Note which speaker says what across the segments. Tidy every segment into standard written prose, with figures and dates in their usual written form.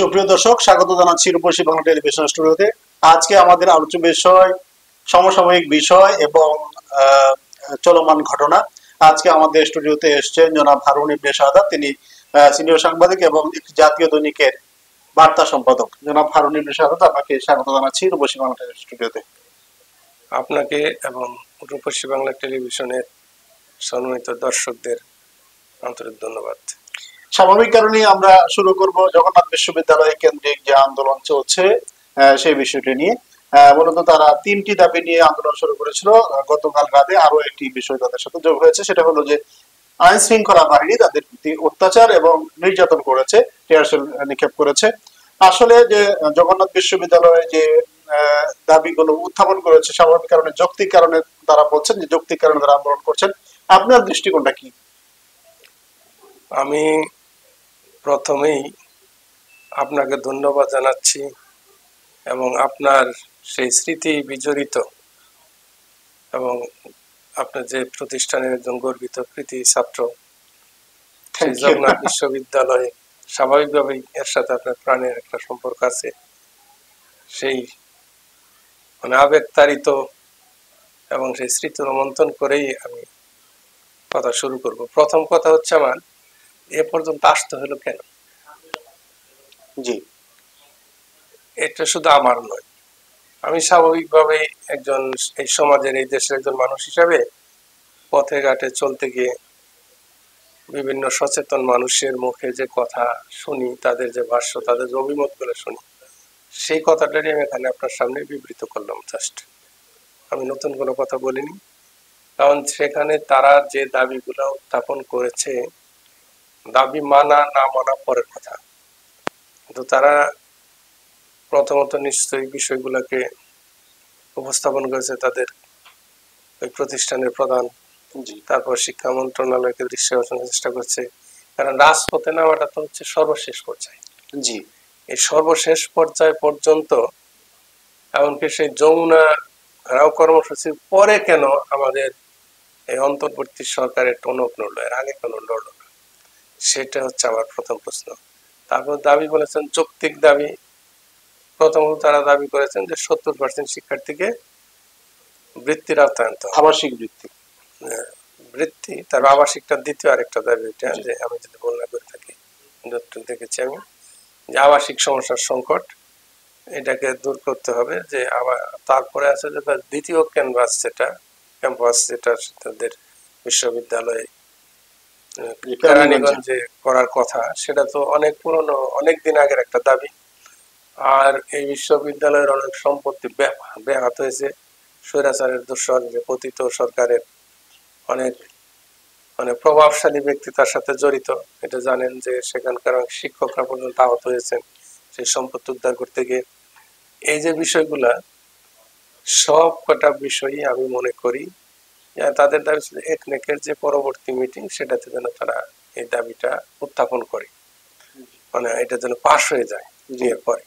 Speaker 1: সুপ্রিয় দর্শক, স্বাগত জানাচ্ছি রূপসী বাংলা টেলিভিশন স্টুডিওতে। আজকে আমাদের আলোচ্য বিষয় সমসাময়িক বিষয় এবং চলমান ঘটনা। আজকে আমাদের স্টুডিওতে এসেছেন জনাব হারুন ইবনে শাহাদাত। তিনি সিনিয়র সাংবাদিক এবং একটি জাতীয় দৈনিকের বার্তা সম্পাদক। জনাব হারুন ইবনে শাহাদাত, আপনাকে স্বাগত জানাচ্ছি রূপসী বাংলা স্টুডিওতে।
Speaker 2: আপনাকে এবং রূপসী বাংলা টেলিভিশনের সম্মানিত দর্শকদের আন্তরিক ধন্যবাদ।
Speaker 1: স্বাভাবিক কারণে আমরা শুরু করব জগন্নাথ বিশ্ববিদ্যালয় কেন্দ্রিক যে আন্দোলন চলছে সেই বিষয়টি নিয়ে। মূলত তারা তিনটি দাবি নিয়ে আন্দোলন শুরু করেছিল। গতকাল রাতে আরো একটি বিষয় তাদের সাথে যোগ হয়েছে, সেটা হলো যে আইন শৃঙ্খলা বাহিনী তাদের প্রতি অত্যাচার এবং নির্যাতন করেছে, টিয়ারশেল নিক্ষেপ করেছে। আসলে যে জগন্নাথ বিশ্ববিদ্যালয়ে যে দাবিগুলো উত্থাপন করেছে, স্বাভাবিক কারণে যৌক্তিক কারণে তারা বলছেন যে যৌক্তিক কারণে তারা আন্দোলন করছেন। আপনার দৃষ্টিকোণটা কি?
Speaker 2: আমি প্রথমেই আপনাকে ধন্যবাদ জানাচ্ছি এবং আপনার সেই স্মৃতি বিজড়িত এবং আপনার যে প্রতিষ্ঠানের একজন গর্বিত কৃতি ছাত্র সেই জগন্নাথ বিশ্ববিদ্যালয়ে স্বাভাবিকভাবেই এর সাথে আপনার প্রাণের একটা সম্পর্ক আছে। সেই আবেগতাড়িত এবং সেই স্মৃতি রোমন্থন করেই আমি কথা শুরু করব। প্রথম কথা হচ্ছে, আমার এ পর্যন্ত আসতে হলো কেন?
Speaker 1: জি,
Speaker 2: এটা শুধু আমার নয়, আমি স্বাভাবিকভাবে একজন এই সমাজের, এই দেশের একজন মানুষ হিসাবে পথে ঘাটে চলতে গিয়ে বিভিন্ন সচেতন মানুষের মুখে যে কথা শুনি, তাদের যে ভাষ্য, তাদের যে অভিমত গুলো শুনি, সেই কথাটাই আমি এখানে আপনার সামনে বিবৃত করলাম। জাস্ট আমি নতুন কোনো কথা বলিনি, কারণ সেখানে তারা যে দাবিগুলো উত্থাপন করেছে, দাবি মানা না মানা পরের কথা, কিন্তু তারা প্রথমত নিশ্চয়ই বিষয়গুলোকে উপস্থাপন করেছে তাদের ওই প্রতিষ্ঠানের প্রধান, তারপর শিক্ষা মন্ত্রণালয়কে দৃষ্টি আকর্ষণের চেষ্টা করছে। কারণ রাজপথে নামাটা তো হচ্ছে সর্বশেষ পর্যায়ে।
Speaker 1: জি,
Speaker 2: এই সর্বশেষ পর্যায় পর্যন্ত, এমনকি সেই যমুনা ঘেরাও কর্মসূচির পরে কেন আমাদের এই অন্তর্বর্তী সরকারের টনক নড়লো, এর আগে কেন নড়লো না, সেটা হচ্ছে আমার প্রথম প্রশ্ন। তারপর দাবি বলেছেন যৌক্তিক দাবি। প্রথমত তারা দাবি করেছেন যে 70% শিক্ষার্থীকে বৃত্তির আওতায় আনতে হবে,
Speaker 1: আবাসিক বৃত্তি।
Speaker 2: বৃত্তি, তার আবাসিকটা দ্বিতীয় আরেকটা দাবি, এটা যে আমি যদি বর্ণনা করে থাকি, দেখেছি আমি যে আবাসিক সমস্যার সংকট, এটাকে দূর করতে হবে। যে আবার তারপরে আছে যে তার দ্বিতীয় ক্যাম্পাস, যেটা তাদের বিশ্ববিদ্যালয়ে কেরানীগঞ্জে করার কথা, সেটা তো অনেক পুরনো, অনেক দিন আগের একটা দাবি। আর এই বিশ্ববিদ্যালয়ের অনেক সম্পত্তি ব্যাহত হয়েছে স্বৈরাচারের দোসর, যে পতিত সরকারের অনেক প্রভাবশালী ব্যক্তি তার সাথে জড়িত। এটা জানেন যে সেখানকার শিক্ষকরা পর্যন্ত আহত হয়েছেন সেই সম্পত্তি উদ্ধার করতে গিয়ে। এই যে বিষয়গুলা, সব কটা বিষয়ই আমি মনে করি তাদের দাবি ছিল একনেকের যে পরবর্তী মিটিং, সেটাতে যেন তারা এই দাবিটা উত্থাপন করে, এটা যেন পাশ হয়ে যায় বিয়ের পরে।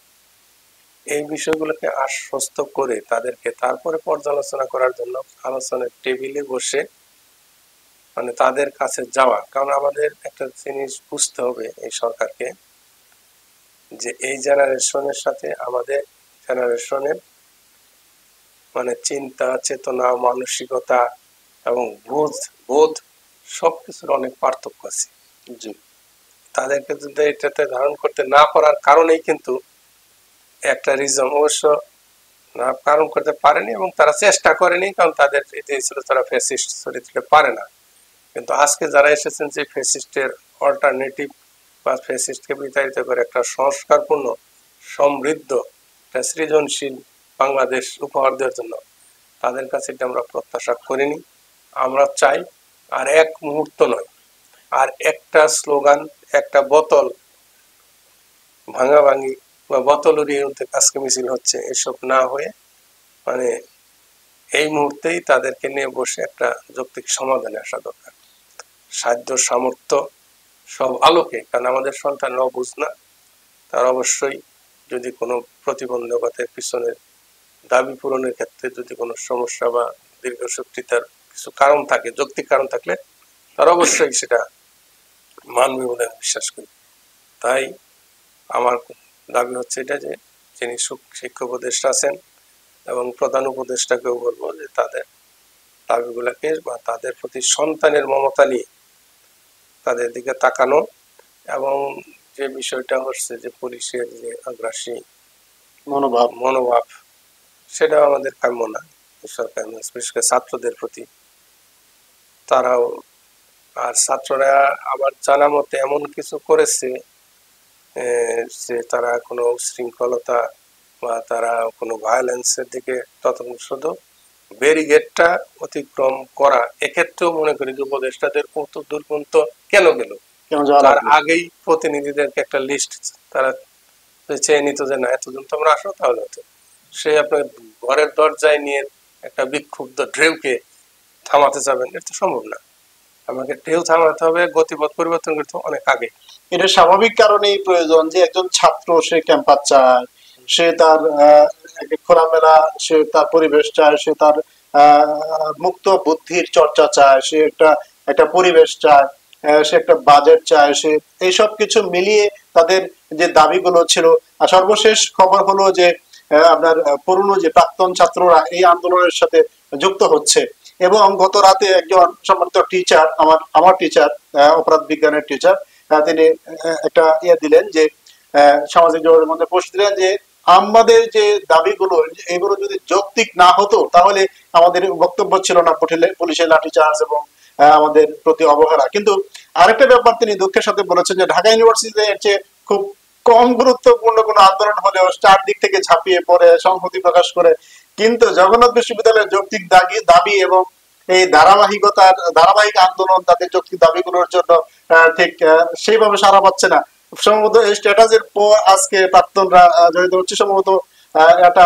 Speaker 2: এই বিষয়গুলোকে আশ্বস্ত করে তাদেরকে তারপরে পর্যালোচনা করার জন্য আলোচনার টেবিলে বসে তাদের কাছে যাওয়া। কারণ আমাদের একটা জিনিস বুঝতে হবে এই সরকারকে, যে এই জেনারেশনের সাথে আমাদের জেনারেশনের চিন্তা চেতনা, মানসিকতা এবং বোধ সবকিছুর অনেক পার্থক্য আছে।
Speaker 1: জি,
Speaker 2: তাদেরকে যদি এটাতে ধারণ করতে না পারার কারণেই কিন্তু একটা রিজন, অবশ্য না কারণ করতে পারেনি এবং তারা চেষ্টা করেনি, কারণ তাদের এটাই ছিল তারা ফ্যাসিস্ট চরিত্রে পারে না। কিন্তু আজকে যারা এসেছেন যে ফ্যাসিস্টের অল্টারনেটিভ বা ফ্যাসিস্টকে বিতাড়িত করে একটা সংস্কারপূর্ণ, সমৃদ্ধ, একটা সৃজনশীল বাংলাদেশ উপহার দেওয়ার জন্য, তাদের কাছে এটা আমরা প্রত্যাশা করিনি। আমরা চাই আর এক মুহূর্ত নয়, আর একটা স্লোগান, একটা বোতল ভাঙাভাঙি বা বোতল উড়িয়ে আজকে মিছিল হচ্ছে, এসব না হয়ে এই মুহূর্তেই তাদেরকে নিয়ে বসে একটা যৌক্তিক সমাধানে আসা দরকার। সাধ্য সামর্থ্য সব আলোকে, কারণ আমাদের সন্তানরা অবুঝ না, তার অবশ্যই যদি কোনো প্রতিবন্ধকতার পিছনে দাবি পূরণের ক্ষেত্রে যদি কোনো সমস্যা বা দীর্ঘসূত্রি তার কিছু কারণ থাকে, যৌক্তিক কারণ থাকলে তার অবশ্যই সেটা মানবে বলে আমি বিশ্বাস করি। তাই আমার দাবি হচ্ছে এটা যে যিনি শিক্ষা উপদেষ্টা আছেন এবং প্রধান উপদেষ্টাকেও বলবো যে তাদের দাবিগুলোকে বা তাদের প্রতি সন্তানের মমতা নিয়ে তাদের দিকে তাকানো, এবং যে বিষয়টা হচ্ছে যে পুলিশের যে আগ্রাসী মনোভাব সেটা আমাদের কাম্য না। সরকার বিশেষ করে ছাত্রদের প্রতি তারাও, আর ছাত্ররা আবার জানা মতে এমন কিছু করেছে যে তারা কোনো উশৃঙ্খলতা বা তারা কোনো ভায়োলেন্সের দিকে ততক্ষণ শুধু ব্যারিগেডটা অতিক্রম করা, এক্ষেত্রেও মনে করি যে উপদেষ্টাদের কত দূর পর্যন্ত কেন গেল, তার আগেই প্রতিনিধিদেরকে একটা লিস্ট তারা চেয়ে নিত যে না এতজন তোমরা আসো তাহলে হতো। সে আপনার ঘরের দরজায় নিয়ে একটা বিক্ষুব্ধ ঢেউকে থামাতে যাবেন, এটা তো সম্ভব না। আমাকে ঢেউ থামাতে হবে, গতিপথ পরিবর্তন করতে অনেক আগে।
Speaker 1: এটা স্বাভাবিক কারণেই প্রয়োজন যে একজন ছাত্র সে ক্যাম্পাস চায়, সে তার খোলামেলা, সে তার পরিবেশ চায়, সে তার মুক্ত বুদ্ধির চর্চা চায়, সে একটা পরিবেশ চায়, সে একটা বাজেট চায়, সে এইসব কিছু মিলিয়ে তাদের যে দাবিগুলো ছিল। আর সর্বশেষ খবর হলো যে আপনার পুরনো যে প্রাক্তন ছাত্ররা এই আন্দোলনের সাথে যুক্ত হচ্ছে। এবং গত রাতে একজন সম্মানিত টিচার, আমার টিচার, অপরাধ বিজ্ঞানের টিচার, তিনি একটা দিলেন যে সামাজিক যোগাযোগের মধ্যে পোস্ট দিলেন যে আমাদের যে দাবিগুলো এগুলো যদি যৌক্তিক না হতো তাহলে আমাদের বক্তব্য ছিল না পুলিশের লাঠিচার্জ এবং আমাদের প্রতি অবহেলা। কিন্তু আরেকটা ব্যাপার তিনি দুঃখের সাথে বলেছেন যে ঢাকা ইউনিভার্সিটিতে এর চেয়ে খুব কম গুরুত্বপূর্ণ কোনো আন্দোলন হলেও চারদিক থেকে ঝাঁপিয়ে পড়ে সংহতি প্রকাশ করে, কিন্তু জগন্নাথ বিশ্ববিদ্যালয়ের যৌক্তিক দাবি এবং এই ধারাবাহিক আন্দোলন তাদের যৌক্তিক দাবিগুলোর জন্য ঠিক সেইভাবে সাড়া পাচ্ছে না। সম্ভবত এই স্ট্যাটাসের পর আজকে প্রাক্তনরা জড়িত হচ্ছে, সম্ভবত একটা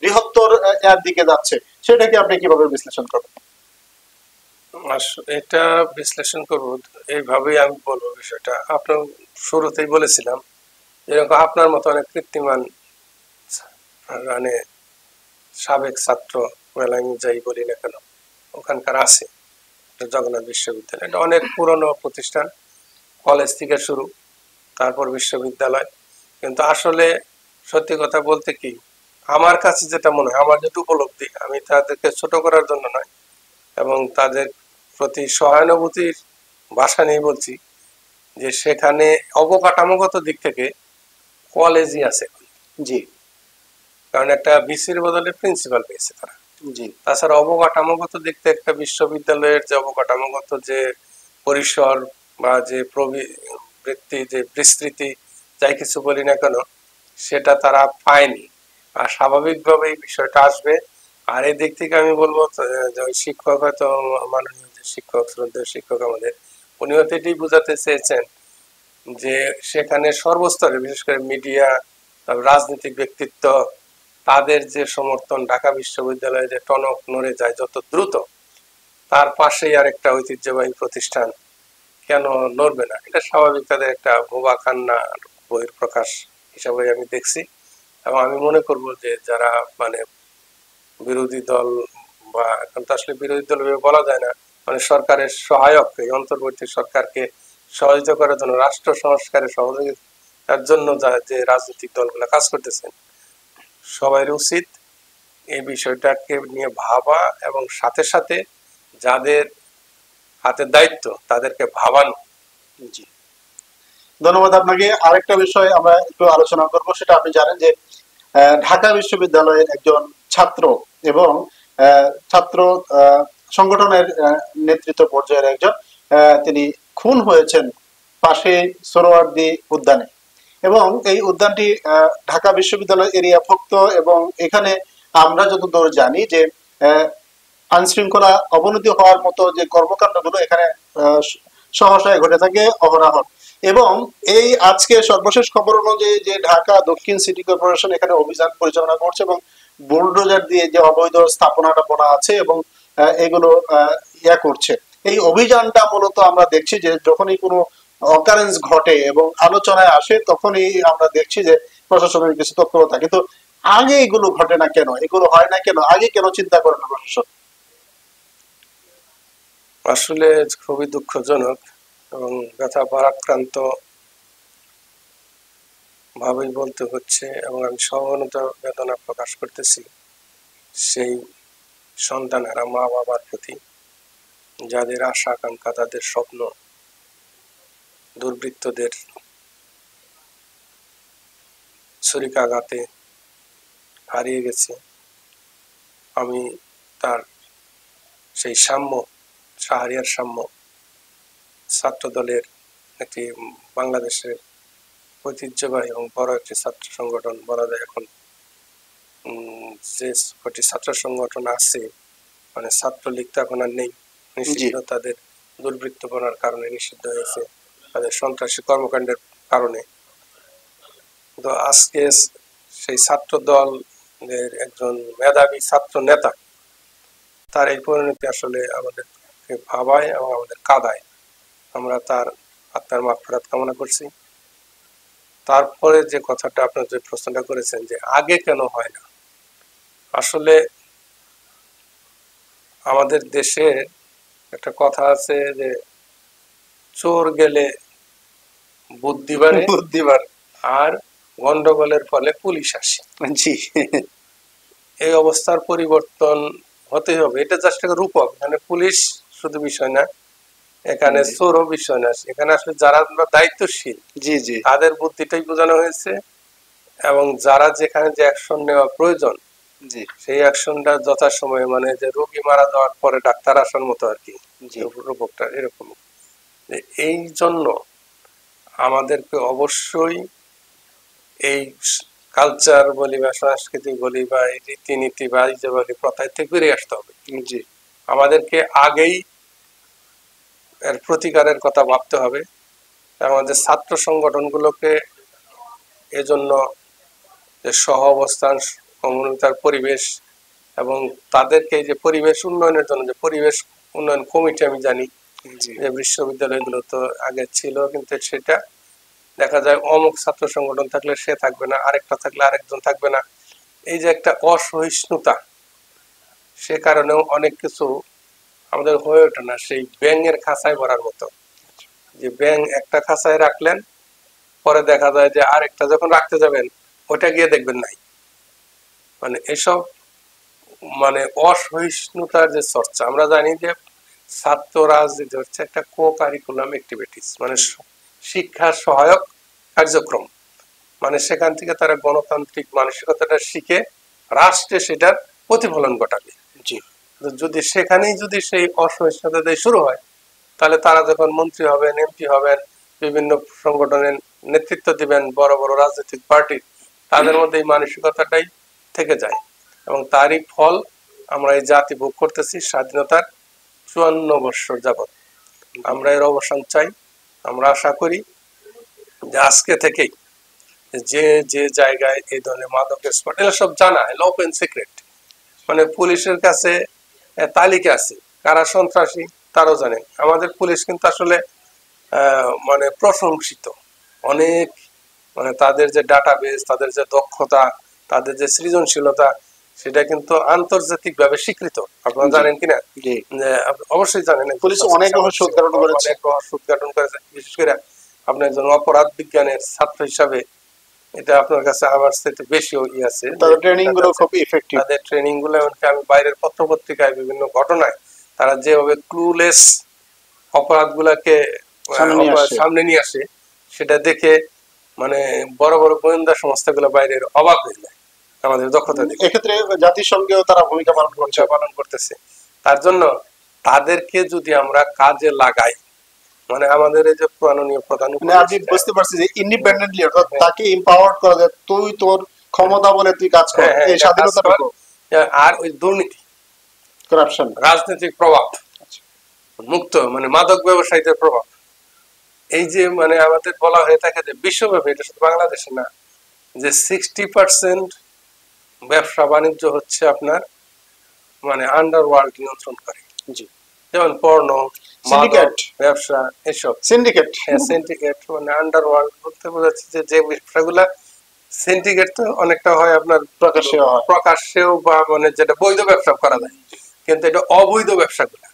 Speaker 1: বৃহত্তর এর দিকে যাচ্ছে। সেটাকে আপনি কিভাবে বিশ্লেষণ করবেন?
Speaker 2: এটা বিশ্লেষণ করব এইভাবেই, আমি বলবো বিষয়টা আপনার শুরুতেই বলেছিলাম এরকম আপনার মতো অনেক কীর্তিমান মানে সাবেক ছাত্র মেলায় যাই বলি না কেন ওখানকার আছে জগন্নাথ বিশ্ববিদ্যালয়। এটা অনেক পুরনো প্রতিষ্ঠান, কলেজ থেকে শুরু, তারপর বিশ্ববিদ্যালয়। কিন্তু আসলে সত্যি কথা বলতে কি আমার কাছে যেটা মনে হয়, আমার যেটা উপলব্ধি, আমি তাদেরকে ছোট করার জন্য নয় এবং তাদের প্রতি সহানুভূতির ভাষা নিয়ে বলছি যে সেখানে অবকাঠামোগত দিক থেকে কলেজই আছে
Speaker 1: জি,
Speaker 2: কারণ একটা ভিসির বদলে প্রিন্সিপাল পেয়েছে তারা।
Speaker 1: জি,
Speaker 2: তাছাড়া অবকাঠামোগত দিক থেকে একটা বিশ্ববিদ্যালয়ের যে অবকাঠামোগত যে পরিসর বা যে প্রবৃত্তি যে বিস্তৃতি যাই কিছু বলি না কেন সেটা তারা পায়নি, আর স্বাভাবিকভাবেই বিষয়টা আসবে। আর এই দিক থেকে আমি বলবো যে শিক্ষক হয়তো মাননীয় যে শিক্ষক, শ্রদ্ধেয় শিক্ষক আমাদের, উনি হয়তো এটাই বোঝাতে চেয়েছেন যে সেখানে সর্বস্তরে বিশেষ করে মিডিয়া, রাজনৈতিক ব্যক্তিত্ব, তাদের যে সমর্থন ঢাকা বিশ্ববিদ্যালয়ে যে টনক নড়ে যায় যত দ্রুত, তার পাশেই আরেকটা ঐতিহ্যবাহী প্রতিষ্ঠান কেন নড়বে না, এটা স্বাভাবিক। তাদের একটা ভোবা কান্না বহির প্রকাশ হিসাবে আমি দেখছি। এবং আমি মনে করব যে যারা মানে বিরোধী দল, বা এখন তো আসলে বিরোধী দল বলা যায় না, মানে সরকারের সহায়ক, এই অন্তর্বর্তী সরকারকে সহযোগিতা করার জন্য, রাষ্ট্র সংস্কারের সহযোগিতার জন্য যে রাজনৈতিক দলগুলো কাজ করতেছেন, সবাই উচিত এই বিষয়টাকে নিয়ে ভাবা এবং সাথে সাথে যাদের হাতে দায়িত্ব তাদেরকে ভাবানো।
Speaker 1: জি, ধন্যবাদ আপনাকে। আরেকটা বিষয় আমরা একটু আলোচনা করব, সেটা আপনি জানেন যে ঢাকা বিশ্ববিদ্যালয়ের একজন ছাত্র এবং ছাত্র সংগঠনের নেতৃত্ব পর্যায়ের একজন, তিনি খুন হয়েছেন পাশে সোহরাওয়ার্দী উদ্যানে। এবং এই উদ্যানটি ঢাকা বিশ্ববিদ্যালয় এরিয়াভুক্ত এবং এখানে আমরা যতদূর জানি যে আইনশৃঙ্খলা অবনতি হওয়ার মতো যে কর্মকাণ্ডগুলো এখানে সহসায় ঘটে থাকে অহরহ। এবং এই আজকে সর্বশেষ খবর অনুযায়ী যে ঢাকা দক্ষিণ সিটি কর্পোরেশন এখানে অভিযান পরিচালনা করছে এবং বুলডোজার দিয়ে যে অবৈধ স্থাপনাটা বনা আছে এবং এগুলো করছে। এই অভিযানটা মূলত আমরা দেখছি যে যখনই কোনো অকারেন্স ঘটে এবং আলোচনায় আসে তখনই আমরা দেখছি যে প্রশাসনের কিছু তৎপরতা, কিন্তু আগে এগুলো ঘটে না কেন, এগুলো হয় না কেন, আগে কেন চিন্তা করে না প্রশাসন?
Speaker 2: আসলে খুবই দুঃখজনক এবং ব্যথা ভারাক্রান্ত ভাবেই বলতে হচ্ছে, এবং আমি সহনতা বেদনা প্রকাশ করতেছি সেই সন্তানেরা মা বাবার প্রতি, যাদের আশা আকাঙ্ক্ষা, তাদের স্বপ্ন দুর্বৃত্তদের ছুরিকাঘাতে হারিয়ে গেছে। আমি তার সেই সাম্য, শাহরিয়ার সাম্য ছাত্র দলের একটি বাংলাদেশের ঐতিহ্যবাহী এবং বড় একটি ছাত্র সংগঠন বলা যায় এখন, যে কটি ছাত্র সংগঠন আছে, মানে ছাত্রলীগ তো এখন আর নেই, নিষিদ্ধ, তাদের দুর্বৃত্তপনার কারণে নিষিদ্ধ হয়েছে, তাদের সন্ত্রাসী কর্মকাণ্ডের কারণে। তো আজকে সেই ছাত্র দলের একজন মেধাবী ছাত্র নেতা, তার এই পরিণতি আসলে আমাদেরকে ভাবায় এবং আমাদের কাঁদায়। আমরা তার আত্মার মাগফিরাত কামনা করছি। তারপরে যে কথাটা আপনার যে প্রশ্নটা করেছেন যে আগে কেন হয় না, আসলে আমাদের দেশে একটা কথা আছে যে চোর গেলে বুদ্ধি বাড়ে, আর গন্ডগোলের ফলে পুলিশ আসে। এই অবস্থার পরিবর্তন হতে হবে, এটা জাস্ট একটা রূপক। মানে পুলিশ শুধু বিষয় না, এখানে চোরও বিষয় না, এখানে আসলে যারা দায়িত্বশীল তাদের বুদ্ধিটাই বোঝানো হয়েছে, এবং যারা যেখানে যে অ্যাকশন নেওয়া প্রয়োজন সেই অ্যাকশনটা যথাসময়ে, মানে যে রোগী মারা যাওয়ার পরে ডাক্তার আসার মতো আর কি, রূপকটা এরকম। এই জন্য আমাদেরকে অবশ্যই এই কালচার বলি বা সংস্কৃতি বলি বা এই রীতিনীতি বা এই যে বলি প্রথায় থেকে বেরিয়ে আসতে হবে। আমাদেরকে আগেই এর প্রতিকারের কথা ভাবতে হবে। আমাদের ছাত্র সংগঠনগুলোকে এজন্য যে সহ অবস্থান, কমিউনিটার পরিবেশ, এবং তাদেরকে যে পরিবেশ উন্নয়নের জন্য যে পরিবেশ উন্নয়ন কমিটি, আমি জানি যে বিশ্ববিদ্যালয়গুলো তো আগে ছিল, কিন্তু সেটা দেখা যায় অমুক ছাত্র সংগঠন থাকলে সে থাকবে না, আরেকটা থাকলে আরেকজন থাকবে না। এই যে একটা অসহিষ্ণুতা, সে কারণেও অনেক কিছু আমাদের হয়ে ওঠে না। সেই ব্যাঙের খাঁচায় ভরার মতো, যে ব্যাঙ একটা খাঁচায় রাখলেন, পরে দেখা যায় যে আরেকটা যখন রাখতে যাবেন ওটা গিয়ে দেখবেন নাই। মানে এসব মানে অসহিষ্ণুতার যে চর্চা, আমরা জানি যে ছাত্র রাজনীতি হচ্ছে একটা কো কারিকুলাম অ্যাক্টিভিটিস, মানে শিক্ষা সহায়ক কার্যক্রম। মানে সেখান থেকে তারা গণতান্ত্রিক মানসিকতাটা শিখে রাষ্ট্রে সেটার প্রতিফলন ঘটাবে। যদি সেখানেই যদি সেই অসহিষ্ণুতা দিয়ে শুরু হয়, তাহলে তারা যখন মন্ত্রী হবেন, এমপি হবেন, বিভিন্ন সংগঠনের নেতৃত্ব দিবেন, বড় বড় রাজনৈতিক পার্টির, তাদের মধ্যে এই মানসিকতাটাই থেকে যায়, এবং তারই ফল আমরা এই জাতি ভোগ করতেছি স্বাধীনতার 54 বৎসর যাবৎ। আমরা এর অবসান চাই। আমরা আশা করি যে আজকে থেকেই যে যে জায়গায় এই ধরনের মাদকের স্পট, এগুলো সব জানা, ওপেন সিক্রেট, মানে পুলিশের কাছে তালিকা আছে কারা সন্ত্রাসী, তারাও জানেন। আমাদের পুলিশ কিন্তু আসলে মানে প্রশংসিত অনেক, মানে তাদের যে ডাটাবেস, তাদের যে দক্ষতা, তাদের যে সৃজনশীলতা, সেটা কিন্তু আন্তর্জাতিক ভাবে স্বীকৃত। আপনারা জানেন কিনা? অবশ্যই জানেন, পুলিশ অনেক রহস্য উদ্ঘাটন করেছে। বিশেষ করে আপনি একজন অপরাধ বিজ্ঞানের ছাত্র হিসাবে এটা আপনার কাছে আমার সাথে বেশি আছে। তাদের ট্রেনিং গুলো খুব ইফেক্টিভ, তাদের ট্রেনিং গুলো, এমনকি আমি বাইরের পত্র পত্রিকায় বিভিন্ন ঘটনায় তারা যেভাবে ক্লুলেস অপরাধ গুলাকে সামনে নিয়ে আসে, সেটা দেখে মানে বড় বড় গোয়েন্দা সংস্থাগুলো বাইরের অবাক হয়ে যায় আমাদের দক্ষতা দেখে। এক্ষেত্রে জাতিসংঘেও তারা ভূমিকা পালন করতেছে। তার জন্য তাদেরকে যদি আমরা কাজে লাগাই, মানে আমাদের এই যে মাননীয় প্রধান, আমি বুঝতে পারছি যে ইন্ডিপেন্ডেন্টলি, অর্থাৎ তাকে এম্পাওয়ার করা যায়, তুই তোর ক্ষমতা বলে তুই কাজ কর, এই স্বাধীনতা। আর ওই দুর্নীতি, করাপশন, রাজনৈতিক প্রভাব মুক্ত, মানে মাদক ব্যবসায়ীদের প্রভাব, এই যে মানে আমাদের বলা হয়ে থাকে যে বিশ্বব্যাপী, এটা শুধু বাংলাদেশে না, যে 60% ব্যবসা বাণিজ্য হচ্ছে আপনার মানে আন্ডারওয়ার্ল্ড নিয়ন্ত্রণ করে। যেমন পর্ন, সিন্ডিকেট ব্যবসা, এসব সিন্ডিকেট। সিন্ডিকেট মানে আন্ডারওয়ার্ল্ড বলতে বোঝাচ্ছে যে যে ব্যবসাগুলা সিন্ডিকেট তো অনেকটা হয় আপনার প্রকাশ্যেও বা মানে যেটা বৈধ ব্যবসা করা যায়, কিন্তু এটা অবৈধ ব্যবসাগুলা,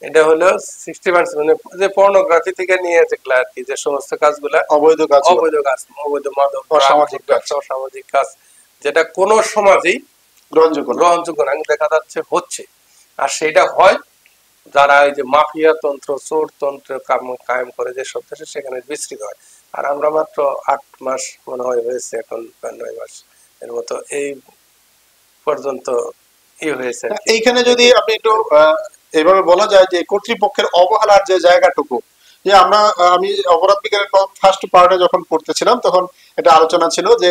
Speaker 2: এটা হলো 60%, মানে যে পর্নোগ্রাফি থেকে নিয়ে যেগুলা আর কি, যে সমস্ত কাজগুলা
Speaker 1: অবৈধ কাজ,
Speaker 2: অবৈধ কাজ, অবৈধ মাদক,
Speaker 1: অসামাজিক কাজ,
Speaker 2: অসামাজিক কাজ, যেটা কোনো সমাজেই
Speaker 1: গ্রহণযোগ্য
Speaker 2: না, দেখা যাচ্ছে হচ্ছে। আর সেটা হয় যারা এই যে মাফিয়া তন্ত্র, চোর তন্ত্র কায়েম করে যে সব দেশে, সেখানে বিস্তৃত হয়। আর আমরা মাত্র 8 মাস মনে হয় হয়েছে এখন, 9 মাস এর মতো এই পর্যন্ত হয়েছে।
Speaker 1: এইখানে যদি আপনি একটু এইভাবে বলা যায় যে কর্তৃপক্ষের অবহেলার যে জায়গাটুকু, যে আমি অপরাধ বিজ্ঞানের ফার্স্ট পার্টে যখন পড়তেছিলাম তখন এটা আলোচনা ছিল যে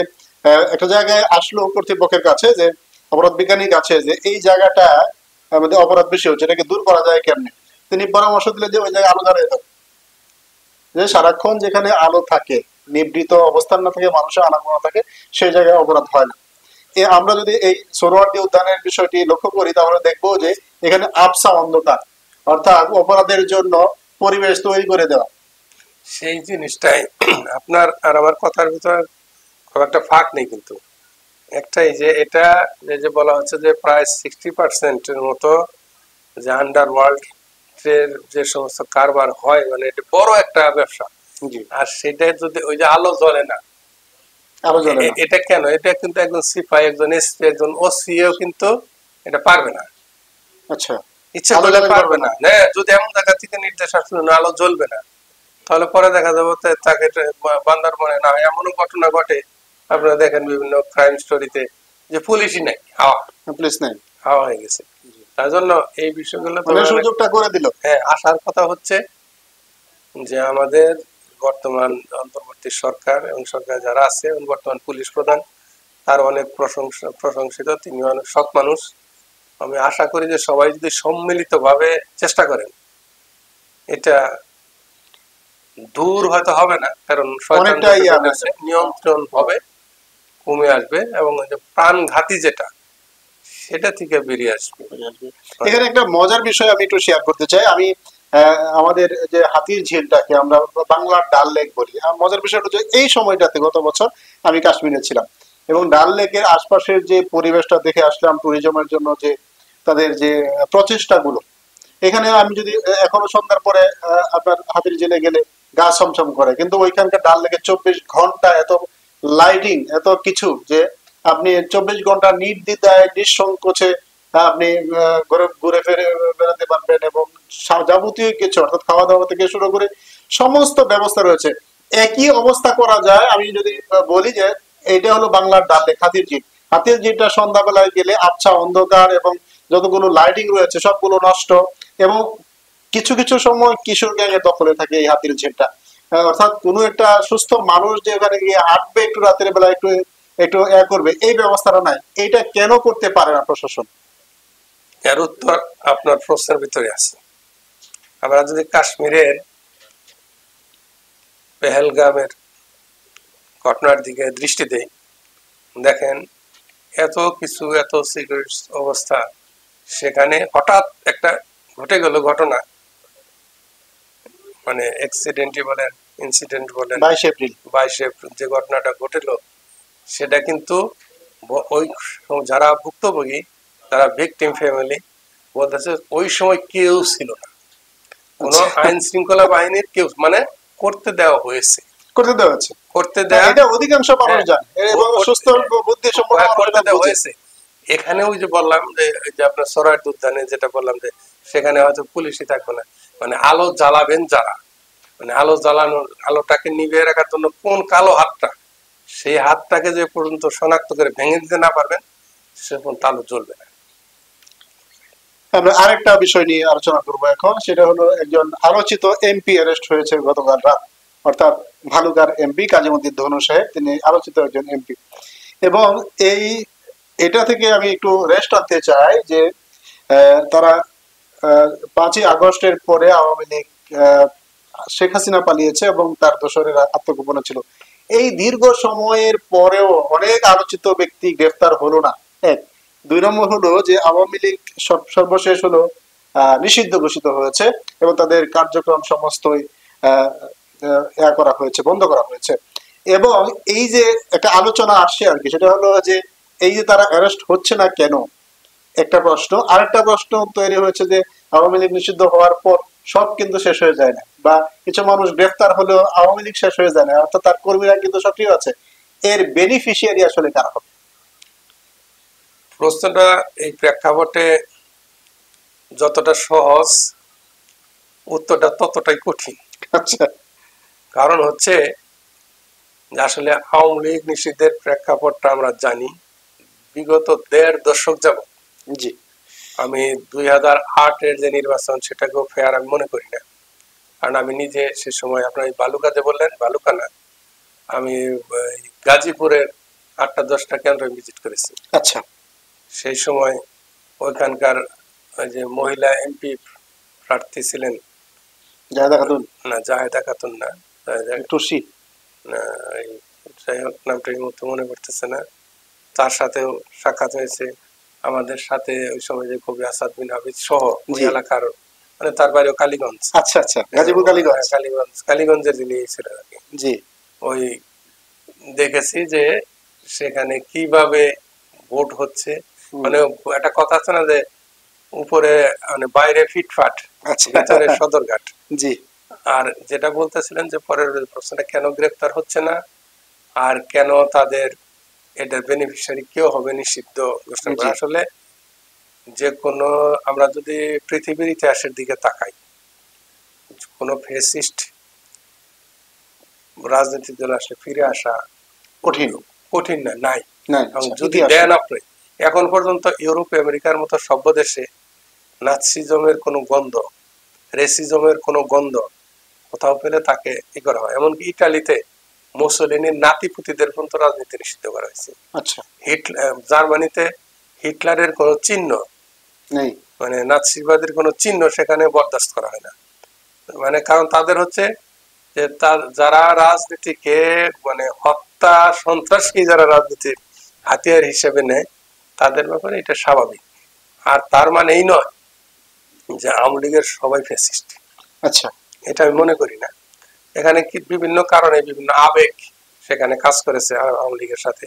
Speaker 1: একটা জায়গায় আসলো কর্তৃপক্ষের কাছে, যে অপরাধ বিজ্ঞানীর কাছে, যে এই জায়গাটা আমাদের অপরাধ বেশি হচ্ছে, এটাকে দূর করা যায় কেমনে। তিনি পরামর্শ দিলেন যে ওই জায়গায় আলো জ্বালিয়ে দাও, যে সারাক্ষণ যেখানে আলো থাকে, নিবৃত অবস্থান না থাকে, মানুষের আনাগোনা থাকে, সেই জায়গায় অপরাধ হয় না। আমরা যদি এই সোহরাওয়ার্দী উদ্যানের বিষয়টি লক্ষ্য করি তাহলে দেখবো যে এখানে আবসা অন্ধকার, অর্থাৎ অপরাধের জন্য পরিবেশ তৈরি করে দেওয়া।
Speaker 2: সেই জিনিসটাই আপনার আর আমার কথার ভিতরে খুব একটা ফাঁক নেই, কিন্তু একটাই যে এটা যে বলা হচ্ছে যে প্রায় 60% মতো যে আন্ডারওয়ার্ল্ড এর যে সমস্ত কারবার হয়, মানে এটা বড় একটা ব্যবসা। আর সেটা যদি ওই যে আলো জ্বলে না, এটা কেন? এটা কিন্তু একজন সিপাহি, একজন এসপি, একজন ওসিও কিন্তু এটা পারবে না।
Speaker 1: আচ্ছা,
Speaker 2: ইচ্ছা করলে পারবে না। হ্যাঁ, যদি এমন জায়গা থেকে নির্দেশ আসলে আলো জ্বলবে না, তাহলে পরে দেখা যাবে তাকে বান্দরবনে না এমনও ঘটনা ঘটে, আপনারা দেখেন বিভিন্ন ক্রাইম স্টোরিতে, যে পুলিশই নেই,
Speaker 1: পুলিশ নেই,
Speaker 2: হাওয়া হয়ে গেছে। তার জন্য এই বিষয়গুলো
Speaker 1: সুযোগটা করে দিল।
Speaker 2: হ্যাঁ, আসার কথা হচ্ছে যে আমাদের বর্তমান অন্তর্বর্তী সরকার এবং সরকার যারা আছে, এবং বর্তমান পুলিশ প্রধান, তার অনেক প্রশংসিত, তিনি অনেক সৎ মানুষ। আমি আশা করি যে সবাই যদি সম্মিলিত ভাবে চেষ্টা করেন, এটা দূর হয়তো হবে না, কারণ নিয়ন্ত্রণ হবে, কমে আসবে, এবং প্রাণঘাতী যেটা, সেটা থেকে বেরিয়ে আসবে।
Speaker 1: এখানে একটা মজার বিষয় আমি একটু শেয়ার করতে চাই। আমি আমাদের যে হাতির ঝিলটাকে আমরা বাংলার ডাল লেক বলি, মজার বিষয়টা হচ্ছে এই সময়টাতে গত বছর আমি কাশ্মীরে ছিলাম, এবং ডাল লেকের আশপাশের যে পরিবেশটা দেখে আসলাম, ট্যুরিজমের জন্য যে তাদের যে প্রচেষ্টাগুলো, এখানে আমি যদি এখনো সন্ধ্যার পরে আপনার হাতির ঝিলে গেলে গা ছমছম করে, কিন্তু ওইখানকার ডাল লেকে 24 ঘন্টা এত লাইটিং, এত কিছু, যে আপনি 24 ঘন্টা নির্দ্বিধায় নিঃসংকোচে আপনি ঘুরে ফিরে বেড়াতে পারবেন, এবং যাবতীয় কিছু অর্থাৎ খাওয়া দাওয়া থেকে শুরু করে সমস্ত ব্যবস্থা রয়েছে। একই অবস্থা করা যায়, আমি যদি বলি যে এটা হলো বাংলার ডাল লেক, হাতির ঝিল। হাতির ঝিলটা সন্ধ্যাবেলায় গেলে আবছা অন্ধকার, এবং যতগুলো লাইটিং রয়েছে সবগুলো নষ্ট, এবং কিছু কিছু সময় কিশোর গ্যাংয়ের দখলে থাকে এই হাতির ঝিলটা। অর্থাৎ কোনো একটা সুস্থ মানুষ যে ওখানে গিয়ে হাঁটবে একটু রাতের বেলা, একটু একটু করবে, এই ব্যবস্থাটা নাই। এইটা কেন করতে পারে না প্রশাসন?
Speaker 2: এর উত্তর আপনার প্রশ্নের ভিতরে আছে। আমরা যদি কাশ্মীরের পেহেলগামের ঘটনার দিকে দৃষ্টি দেই, দেখেন এত কিছু, এত সিকিউরিটি অবস্থা, সেখানে হঠাৎ একটা ঘটে গেল ঘটনা, মানে অ্যাক্সিডেন্টই বলেন, ইনসিডেন্ট বলেন, 22 এপ্রিল যে ঘটনাটা ঘটেল, সেটা কিন্তু ওই যারা ভুক্তভোগী, তারা ভিকটিম ফ্যামিলি বলতেছে ওই সময় কেউ ছিল না, কোন আইন শৃঙ্খলা বাহিনীর কেউ, মানে করতে দেওয়া হয়েছে,
Speaker 1: এটা অধিকাংশ মানুষ জানে, এবং সুস্থ বুদ্ধি সম্পন্ন
Speaker 2: করতে দেওয়া হয়েছে। এখানে ওই যে বললাম যে আপনার সোহরাওয়ার্দী উদ্যানে যেটা বললাম, যে সেখানে হয়তো পুলিশই থাকবে না, মানে আলো জ্বালাবেন যারা, মানে আলো জ্বালানোর, আলোটাকে নিভিয়ে রাখার জন্য কোন কালো হাতটা, সেই হাতটাকে যে পর্যন্ত শনাক্ত করে ভেঙে দিতে না পারবেন, সে পর্যন্ত আলো জ্বলবে না।
Speaker 1: আমরা আরেকটা বিষয় নিয়ে আলোচনা করবো এখন, সেটা হলো একজন আলোচিত এমপি অ্যারেস্ট হয়েছে গতকাল রাত, অর্থাৎ ভালুকার এমপি কাজীমুদ্দিন ধনু সাহেব, তিনি আলোচিত একজন এমপি। এবং এটা থেকে আমি একটু রেস্ট আনতে চাই যে তারা 5ই আগস্টের পরে আওয়ামী লীগ, শেখ হাসিনা পালিয়েছে এবং তার দোসরেরা আত্মগোপনে ছিল। এই দীর্ঘ সময়ের পরেও অনেক আলোচিত ব্যক্তি গ্রেফতার হলো না। 1, 2 নম্বর হলো যে আওয়ামী লীগ সর্বশেষ হলো নিষিদ্ধ ঘোষিত হয়েছে, এবং তাদের কার্যক্রম সমস্তই করা হয়েছে, বন্ধ করা হয়েছে। এবং এই যে একটা আলোচনা আসছে আর কি, সেটা হলো যে এই যে তারা অ্যারেস্ট হচ্ছে না কেন, একটা প্রশ্ন। আরেকটা প্রশ্ন তৈরি হয়েছে যে আওয়ামী লীগ নিষিদ্ধ হওয়ার পর সব কিন্তু শেষ হয়ে যায় না, বা কিছু মানুষ গ্রেফতার হলেও আওয়ামী লীগ শেষ হয়ে যায় না, অর্থাৎ তার কর্মীরা কিন্তু সক্রিয় আছে। এর বেনিফিশিয়ারি আসলে কারা হবে?
Speaker 2: প্রশ্নটা এই প্রেক্ষাপটে যতটা সহজ, উত্তরটা ততটাই কঠিন।
Speaker 1: আচ্ছা।
Speaker 2: কারণ হচ্ছে যে আসলে আওয়ামী লীগ নিষিদ্ধের প্রেক্ষাপটটা আমরা জানি বিগত ১.৫ দশক যাবত।
Speaker 1: জি।
Speaker 2: আমি ২০০৮-এর যে নির্বাচন সেটাকেও ফেয়ার আমি মনে করি না, কারণ আমি নিজে সে সময় আপনার বালুকাতে বললেন, বালুকা না, আমি গাজীপুরের ৮টা-১০টা কেন্দ্র ভিজিট করেছি।
Speaker 1: আচ্ছা।
Speaker 2: সেই সময় ওইখানকার যে মহিলা এমপি প্রার্থী ছিলেন,
Speaker 1: জাহেদা খাতুন।
Speaker 2: না জাহেদা খাতুন না,
Speaker 1: টুসি।
Speaker 2: যাই হোক নামটা এই মুহূর্তে মনে পড়তেছে না, তার সাথেও সাক্ষাৎ হয়েছে। আমাদের সাথে ওই সময় যে কবি আসাদ বিন হাফিজ সহ ওই এলাকার, মানে তার বাড়িও কালীগঞ্জ।
Speaker 1: আচ্ছা আচ্ছা, গাজীপুর কালীগঞ্জ।
Speaker 2: কালীগঞ্জের যিনি ছিলেন আর কি।
Speaker 1: জি।
Speaker 2: ওই দেখেছি যে সেখানে কিভাবে ভোট হচ্ছে, মানে একটা কথা আছে না যে উপরে মানে বাইরে ফিটফাট, ভিতরে সদরঘাট।
Speaker 1: জি।
Speaker 2: আর যেটা বলতেছিলেন যে পরের প্রশ্নটা, কেন গ্রেপ্তার হচ্ছে না আর কেন তাদের এটার বেনিফিশিয়ারি কেউ হবে নিষিদ্ধ ঘোষণা করা। আসলে যে কোনো, আমরা যদি পৃথিবীর ইতিহাসের দিকে তাকাই, কোন ফেসিস্ট রাজনৈতিক দল আসলে ফিরে আসা
Speaker 1: কঠিন।
Speaker 2: কঠিন না, নাই। যদি
Speaker 1: ইতিহাসে।
Speaker 2: দেন আপনি, এখন পর্যন্ত ইউরোপ আমেরিকার মতো সভ্য দেশে নাৎসিজমের কোনো গন্ধ, রেসিজমের কোনো গন্ধ কোথাও পেলে তাকে ই করা হয়। এমনকি ইটালিতে মুসোলিনির নাতিপুতিদের পর্যন্ত রাজনীতি নিষিদ্ধ করা হয়েছে।
Speaker 1: আচ্ছা।
Speaker 2: জার্মানিতে হিটলারের কোনো চিহ্ন
Speaker 1: নেই,
Speaker 2: মানে নাৎসিবাদের কোনো চিহ্ন সেখানে বরদাস্ত করা হয় না। মানে কারণ তাদের হচ্ছে যে যারা রাজনীতিকে মানে হত্যা সন্ত্রাসী যারা রাজনীতির হাতিয়ার হিসেবে নেয়, তাদের ব্যাপারে এটা স্বাভাবিক। আর তার মানে এই নয় যে আওয়ামী লীগের সবাই ফ্যাসিস্ট।
Speaker 1: আচ্ছা,
Speaker 2: এটা আমি মনে করি না। এখানে কি বিভিন্ন কারণে বিভিন্ন আবেগ সেখানে কাজ করেছে আওয়ামী লীগের সাথে,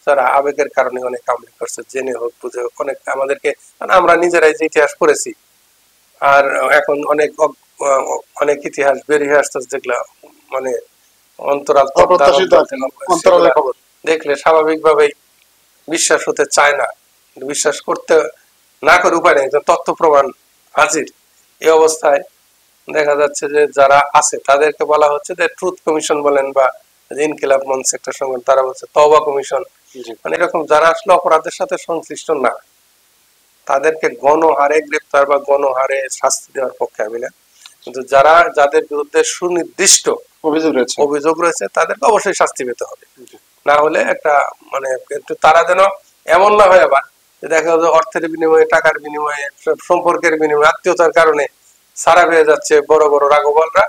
Speaker 2: যারা আবেগের কারণে অনেক আওয়ামী লীগ করছে, জেনে হোক বুঝে হোক, অনেক আমাদেরকে, আমরা নিজেরাই যে ইতিহাস পড়েছি আর এখন অনেক অনেক ইতিহাস বেরিয়ে আসতেছে, দেখলাম মানে অন্তরাল দেখলে স্বাভাবিকভাবেই বিশ্বাস হতে চায় না, বিশ্বাস করতে না করে উপায় নেই, তথ্য প্রমাণ হাজির। এই অবস্থায় দেখা যাচ্ছে যে যারা আছে তাদেরকে বলা হচ্ছে যে ট্রুথ কমিশন বলেন বা ইনকিলাব মঞ্চ একটা সংগঠন, তারা বলছে তওবা কমিশন। মানে এরকম যারা আসলে অপরাধের সাথে সংশ্লিষ্ট না, তাদেরকে গণহারে গ্রেপ্তার বা গণহারে শাস্তি দেওয়ার পক্ষে আমি না। কিন্তু যারা, যাদের বিরুদ্ধে সুনির্দিষ্ট অভিযোগ রয়েছে তাদেরকে অবশ্যই শাস্তি পেতে হবে। না হলে একটা মানে একটু তারা যেন এমন না হয় আবার দেখা যাচ্ছে অর্থের বিনিময়ে, টাকার বিনিময়ে, সম্পর্কের বিনিময়ে, আত্মীয়তার কারণে সারা হয়ে যাচ্ছে বড় বড় রাঘবলরা,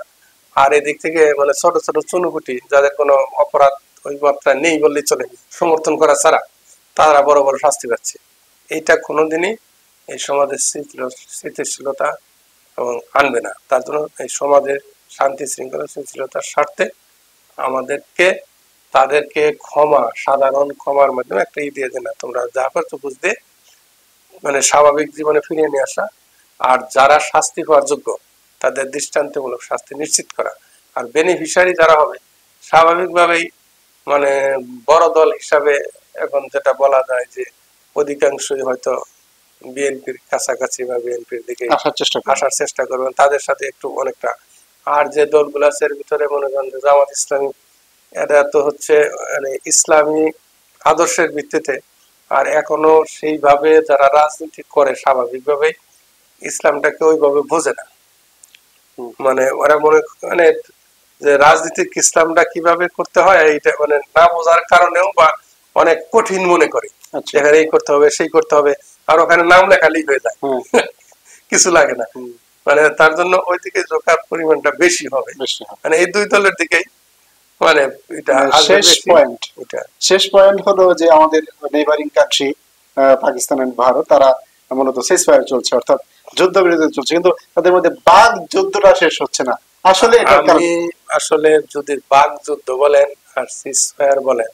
Speaker 2: আর এদিক থেকে মানে ছোট ছোট চুনুকুটি যাদের কোনো অপরাধ ওই মাত্রা নেই বললেই চলে, সমর্থন করা ছাড়া তারা বড় বড় শাস্তি পাচ্ছে। এইটা কোনোদিনই এই সমাজের স্থিতিশীলতা এবং আনবে না। তার জন্য এই সমাজের শান্তি শৃঙ্খলা স্থিতিশীলতার স্বার্থে আমাদেরকে তাদেরকে ক্ষমা, সাধারণ ক্ষমার মাধ্যমে একটা দিয়ে দেয় না, তোমরা যা করছো বুঝতে, মানে স্বাভাবিক জীবনে ফিরিয়ে নিয়ে আসা, আর যারা শাস্তি পাওয়ার যোগ্য তাদের দৃষ্টান্তমূলক শাস্তি নিশ্চিত করা। আর বেনিফিশিয়ারি যারা হবে স্বাভাবিকভাবেই মানে বড় দল হিসাবে এখন যেটা বলা যায় যে অধিকাংশই হয়তো বিএনপির কাছাকাছি বা বিএনপির দিকে আসার চেষ্টা করবেন, তাদের সাথে একটু অনেকটা। আর যে দলগুলো আছে এর ভিতরে মনে করেন যে জামাত ইসলামী, এটা তো হচ্ছে মানে ইসলামী আদর্শের ভিত্তিতে, আর এখনো সেইভাবে যারা রাজনীতি করে স্বাভাবিকভাবেই ইসলামটাকে ওইভাবে বোঝে না। মানে ওরা মনে মানে যে রাজনীতিক ইসলামটা কিভাবে করতে হয় এইটা মানে না বোঝার কারণেও বা অনেক কঠিন মনে করে, এখানে এই করতে হবে সেই করতে হবে, আর ওখানে নাম লেখালেই হয়ে যায়, কিছু লাগে না। মানে তার জন্য ওই দিকে ঝোঁকার পরিমাণটা বেশি হবে, মানে এই দুই দলের দিকেই। মানে এটা
Speaker 1: শেষ পয়েন্ট হলো যে আমাদের neighbouring country Pakistan and Bharat, তারা মূলত সিজ ফায়ার চলছে, অর্থাৎ যুদ্ধ বিরতি চলছে, কিন্তু তাদের মধ্যে বাঘ যুদ্ধটা শেষ হচ্ছে না। আসলে
Speaker 2: আসলে যদি বাঘ যুদ্ধ বলেন আর সিজ ফায়ার বলেন,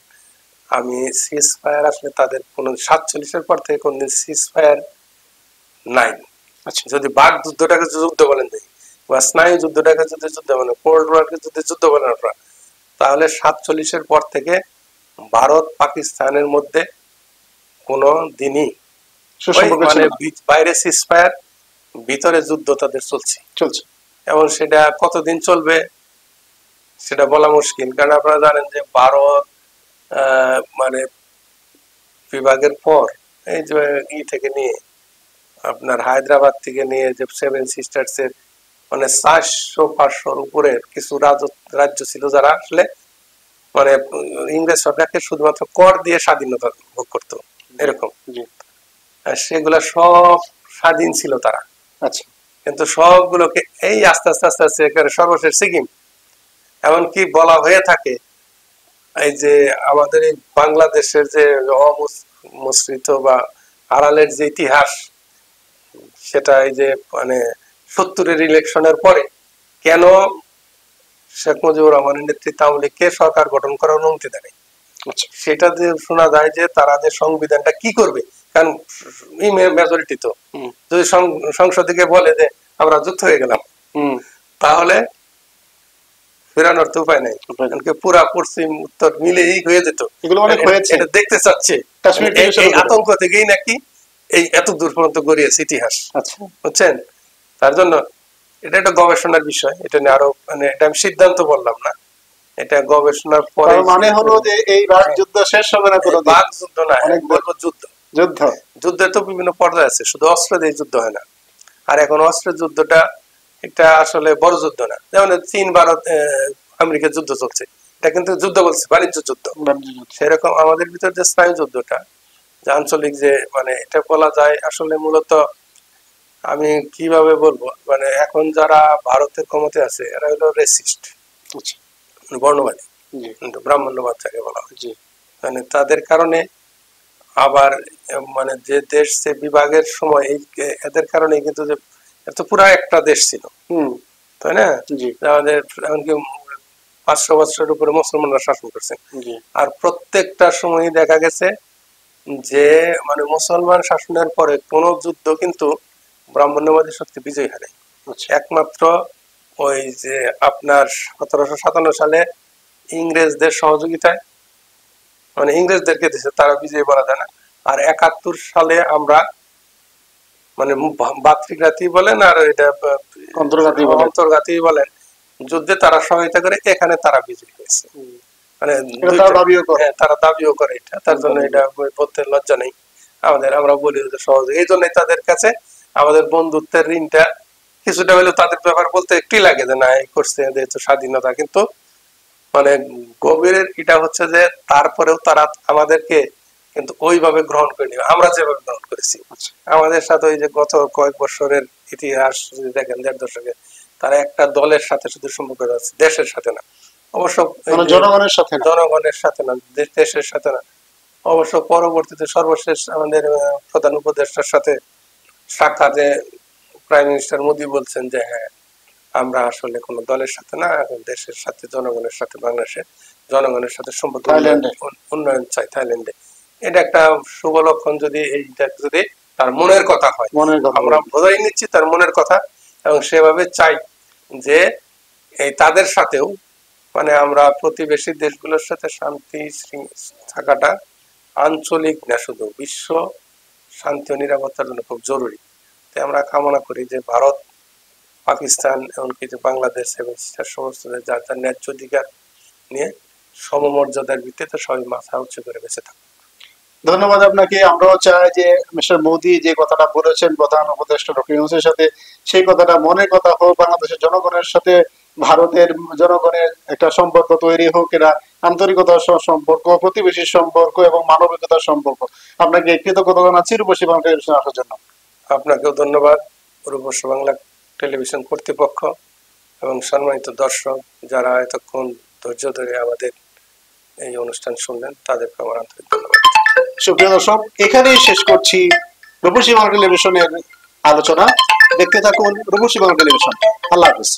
Speaker 2: আমি সিজ ফায়ার আসলে তাদের কোন 47-এর পর থেকে কোনদিন সিজ ফায়ার নাই।
Speaker 1: আচ্ছা
Speaker 2: যদি বাক যুদ্ধটাকে যুদ্ধ বলেন দেয় বা স্নায়ু যুদ্ধটাকে যদি যুদ্ধ বলেন, কোল্ড ওয়ারকে যদি যুদ্ধ বলেন আপনারা, তাহলে 47-এর পর থেকে ভারত পাকিস্তানের মধ্যে কোনো দিনই মানে বাইরে সিজফায়ার, ভিতরে যুদ্ধ তাদের চলছে। এবং সেটা কতদিন চলবে সেটা বলা মুশকিল, কারণ আপনারা জানেন যে ভারত মানে বিভাগের পর এই যে থেকে নিয়ে আপনার হায়দ্রাবাদ থেকে নিয়ে যে 7 সিস্টার্স এর মানে 400-500-র উপরের কিছু রাজ্য ছিল যারা আসলে মানে ইংরেজ সরকারকে শুধুমাত্র কর দিয়ে স্বাধীনতা ভোগ করতো এরকম, সেগুলা সব স্বাধীন ছিল তারা।
Speaker 1: আচ্ছা
Speaker 2: কিন্তু সবগুলোকে এই আস্তে আস্তে আস্তে আস্তে সর্বশেষ সিকিম, এমনকি বলা হয়ে থাকে এই যে আমাদের এই বাংলাদেশের যে অমুসৃত বা আড়ালের যে ইতিহাস, সেটা এই যে মানে 70-এর ইলেকশনের পরে কেন শেখ মুজিবুর রহমানের নেতৃত্বে আওয়ামী লীগকে সরকার গঠন করার অনুমতি দেয়, সেটা যে শোনা যায় যে তারা যে সংবিধানটা কি করবে, কারণ মেজরিটি তো যদি সংসদ থেকে বলে যে আমরা যুক্ত হয়ে গেলাম তাহলে ফেরানোর তো উপায় নাই, পুরা পশ্চিম উত্তর মিলেই হয়ে যেত। এটা দেখতে চাচ্ছে এই আতঙ্ক থেকেই নাকি এই এত দূর পর্যন্ত গড়িয়েছে ইতিহাস, বুঝছেন? তার জন্য এটা একটা গবেষণার বিষয়, এটা নিয়ে আরো মানে এটা আমি সিদ্ধান্ত বললাম না, এটা গবেষণার পরে
Speaker 1: মানে হলো যে এই বাক যুদ্ধ শেষ হবে না, কোনো
Speaker 2: বাক যুদ্ধ না, বলবো যুদ্ধ। যুদ্ধের তো বিভিন্ন পর্যায়ে আছে, শুধু অস্ত্র দিয়ে যুদ্ধ হয় না। আর এখন অস্ত্রের যুদ্ধটা এটা আসলে বড় যুদ্ধ না, যেমন চীন ভারত আমেরিকার যুদ্ধ চলছে, এটা কিন্তু যুদ্ধ বলছে, বাণিজ্য যুদ্ধ। সেরকম আমাদের ভিতর যে স্নায়ু যুদ্ধটা, যে আঞ্চলিক যে মানে এটা বলা যায় আসলে মূলত আমি কিভাবে বলবো, মানে এখন যারা ভারতের ক্ষমতা আছে এরা হলো রেসিস্ট, বর্ণবাদী, ব্রাহ্মণ্যবাদ যাকে বলা হয়, মানে তাদের কারণে আবার মানে যে দেশ যে বিভাগের সময় এদের কারণে কিন্তু যে এত পুরা একটা দেশ ছিল, তাই না? আমাদের এমনকি 500 বছরের উপরে মুসলমানরা শাসন করছেন, আর প্রত্যেকটা সময় দেখা গেছে যে মানে মুসলমান শাসনের পরে কোন যুদ্ধ কিন্তু ব্রাহ্মণ্যবাদী শক্তি বিজয় হয় নাই। একমাত্র ওই যে আপনার 1757 সালে ইংরেজদের সহযোগিতায়, মানে ইংরেজদেরকে দিচ্ছে, তারা বিজয় বলা যায় না। আর 71 সালে আমরা মানে ভাতৃঘাতী বলেন আর এটা অন্তর্ঘাতী বলেন, যুদ্ধে তারা সহায়তা করে, এখানে তারা বিজয়ী হয়েছে, মানে তারা দাবিও করে এটা, তার জন্য এটা বলতে লজ্জা নেই আমাদের, আমরা বলি সহজে। এই জন্যই তাদের কাছে আমাদের বন্ধুত্বের ঋণটা কিছুটা হলেও তাদের ব্যাপার বলতে একটু লাগে যে না এই করছে যেহেতু স্বাধীনতা, কিন্তু মানে গভীরের এটা হচ্ছে যে তারপরেও তারা আমাদেরকে কিন্তু ওইভাবে গ্রহণ করেনি আমরা যেভাবে গ্রহণ করেছি। আমাদের সাথে ওই যে গত কয়েক বছরের ইতিহাস যদি দেখেন, 1.5 দশকে, তারা একটা দলের সাথে শুধু সম্পর্ক আছে, দেশের সাথে না, অবশ্য জনগণের সাথে না, দেশের সাথে না। অবশ্য পরবর্তীতে সর্বশেষ আমাদের প্রধান উপদেষ্টার সাথে সাক্ষাতে প্রাইম মিনিস্টার মোদী বলছেন যে হ্যাঁ আমরা আসলে কোন দলের সাথে না, এখন দেশের সাথে, জনগণের সাথে, বাংলাদেশের জনগণের সাথে সম্পর্ক উন্নয়ন চাই থাইল্যান্ডে। এটা একটা শুভ লক্ষণ যদি এইটা যদি তার মনের কথা হয়, আমরা বোঝাই নিচ্ছি তার মনের কথা, এবং সেভাবে চাই যে এই তাদের সাথেও মানে আমরা প্রতিবেশী দেশগুলোর সাথে শান্তি থাকাটা আঞ্চলিক না শুধু বিশ্ব শান্তি ও নিরাপত্তার জন্য খুব জরুরি। তাই আমরা কামনা করি যে ভারত, পাকিস্তান, এমনকি যে বাংলাদেশ এবং সমস্ত যার যার ন্যায্য অধিকার নিয়ে সমমর্যাদার ভিত্তিতে সবাই মাথা উঁচু করে বেঁচে থাকুক।
Speaker 1: ধন্যবাদ আপনাকে। আমরাও চাই যে মিস্টার মোদী যে কথাটা বলেছেন প্রধান উপদেষ্টা ডক্টর ইউনূসের সাথে, সেই কথাটা মনের কথা হোক, বাংলাদেশের জনগণের সাথে ভারতের জনগণের একটা সম্পর্ক তৈরি হোক, এরা আন্তরিকতার সম্পর্ক, প্রতিবেশীর সম্পর্ক এবং মানবিকতার সম্পর্ক। আপনাকে কৃতজ্ঞতা জানাচ্ছি রূপসী বাংলা টেলিভিশনে আসার জন্য।
Speaker 2: আপনাকেও ধন্যবাদ, রূপসী বাংলা টেলিভিশন কর্তৃপক্ষ এবং সম্মানিত দর্শক যারা এতক্ষণ ধৈর্য ধরে আমাদের এই অনুষ্ঠান শুনলেন, তাদেরকে আমার আন্তরিক ধন্যবাদ।
Speaker 1: সুপ্রিয় দর্শক, এখানেই শেষ করছি রূপসী বাংলা টেলিভিশনের আলোচনা। দেখতে থাকুন রূপসী বাংলা টেলিভিশন। আল্লাহ হাফেজ।